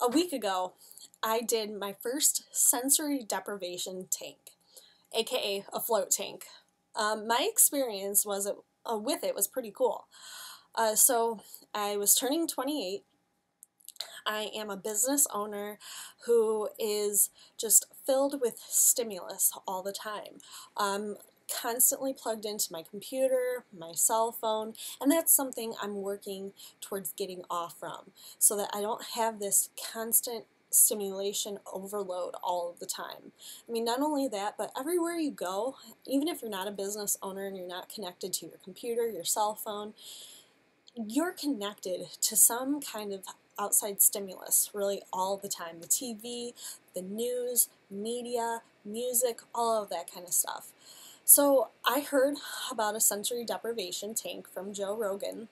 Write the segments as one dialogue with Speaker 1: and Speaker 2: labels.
Speaker 1: A week ago, I did my first sensory deprivation tank, aka a float tank. My experience with it was pretty cool. So I was turning 28. I am a business owner who is just filled with stimulus all the time. Constantly plugged into my computer, my cell phone, and that's something I'm working towards getting off from so that I don't have this constant stimulation overload all of the time. I mean, not only that, but everywhere you go, even if you're not a business owner and you're not connected to your computer, your cell phone, you're connected to some kind of outside stimulus really all the time. The TV, the news, media, music, all of that kind of stuff. So I heard about a sensory deprivation tank from Joe Rogan,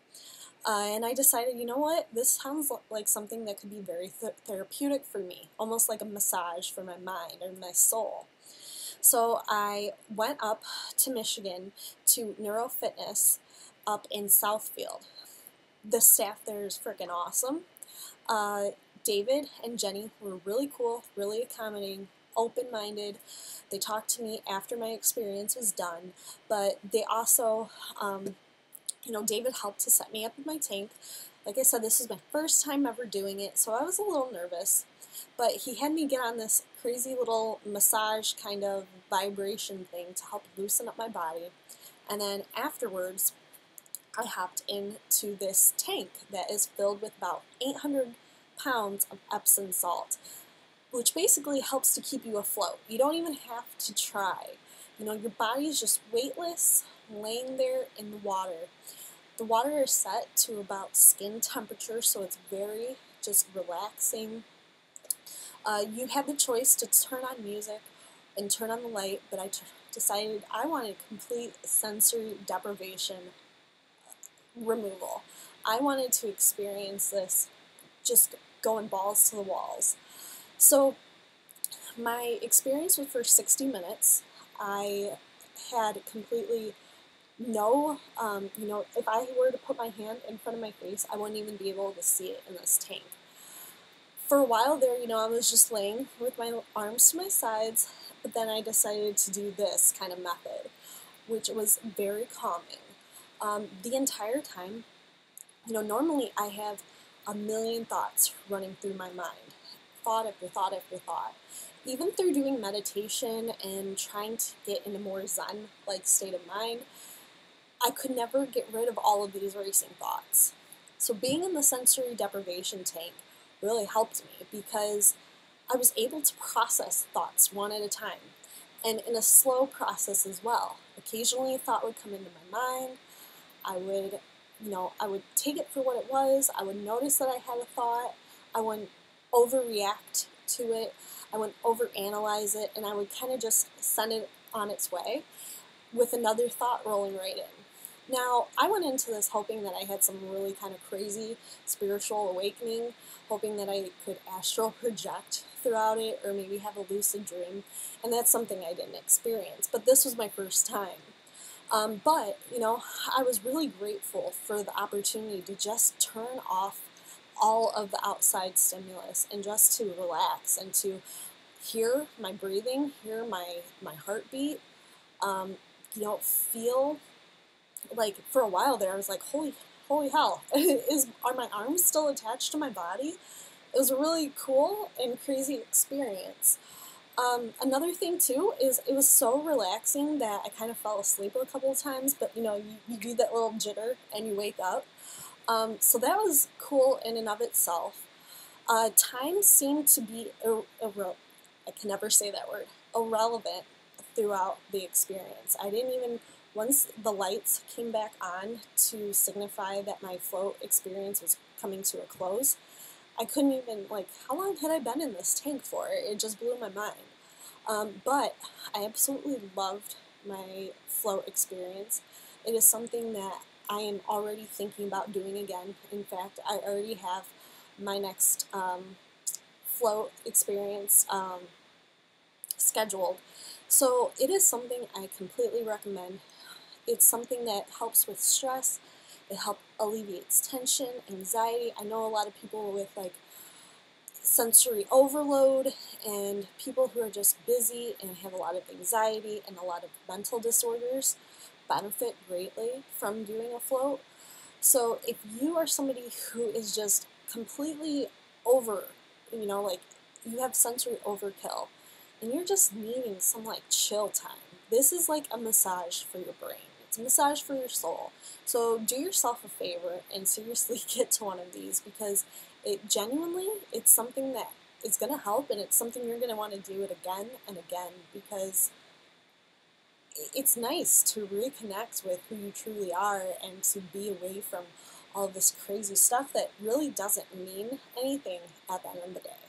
Speaker 1: and I decided, you know what, this sounds like something that could be very therapeutic for me, almost like a massage for my mind or my soul. So I went up to Michigan to NeuroFitness up in Southfield. The staff there is freaking awesome. Uh, David and Jenny were really cool, really accommodating, open-minded. They talked to me after my experience was done, but they also, David helped to set me up with my tank. Like I said, this was my first time ever doing it, so I was a little nervous. But he had me get on this crazy little massage kind of vibration thing to help loosen up my body. And then afterwards, I hopped into this tank that is filled with about 800 pounds of Epsom salt, which basically helps to keep you afloat. You don't even have to try. Your body is just weightless, laying there in the water. The water is set to about skin temperature, so it's very just relaxing. You have the choice to turn on music and turn on the light, but I decided I wanted complete sensory deprivation removal. I wanted to experience this just going balls to the walls. So my experience was for 60 minutes. I had completely no, if I were to put my hand in front of my face, I wouldn't even be able to see it in this tank. For a while there, I was just laying with my arms to my sides, but then I decided to do this kind of method, which was very calming. The entire time, normally I have a million thoughts running through my mind, thought after thought after thought. Even through doing meditation and trying to get in a more zen-like state of mind, I could never get rid of all of these racing thoughts. So being in the sensory deprivation tank really helped me because I was able to process thoughts one at a time and in a slow process as well. Occasionally a thought would come into my mind. I would take it for what it was. I would notice that I had a thought. I wouldn't overreact to it. I wouldn't overanalyze it, and I would kind of just send it on its way with another thought rolling right in. Now, I went into this hoping that I had some really kind of crazy spiritual awakening, hoping that I could astral project throughout it or maybe have a lucid dream, and that's something I didn't experience. But this was my first time. But I was really grateful for the opportunity to just turn off all of the outside stimulus and just to relax and to hear my breathing, hear my heartbeat, feel like for a while there I was like, holy hell, are my arms still attached to my body? It was a really cool and crazy experience. Another thing too is it was so relaxing that I kind of fell asleep a couple of times, but you do that little jitter and you wake up. So that was cool in and of itself. Time seemed to be I can never say that word, irrelevant throughout the experience. I didn't even, once the lights came back on to signify that my float experience was coming to a close, I couldn't even, how long had I been in this tank for? It just blew my mind. But I absolutely loved my float experience. It is something that I am already thinking about doing again. In fact, I already have my next float experience scheduled. So it is something I completely recommend. It's something that helps with stress. It helps alleviates tension, anxiety. I know a lot of people with sensory overload, and people who are just busy and have a lot of anxiety and a lot of mental disorders benefit greatly from doing a float. So if you are somebody who is just completely over, like you have sensory overkill and you're just needing some like chill time, this is like a massage for your brain. It's a massage for your soul. So do yourself a favor and seriously get to one of these, because it's something that is going to help, and it's something you're going to want to do it again and again, because it's nice to reconnect with who you truly are and to be away from all of this crazy stuff that really doesn't mean anything at the end of the day.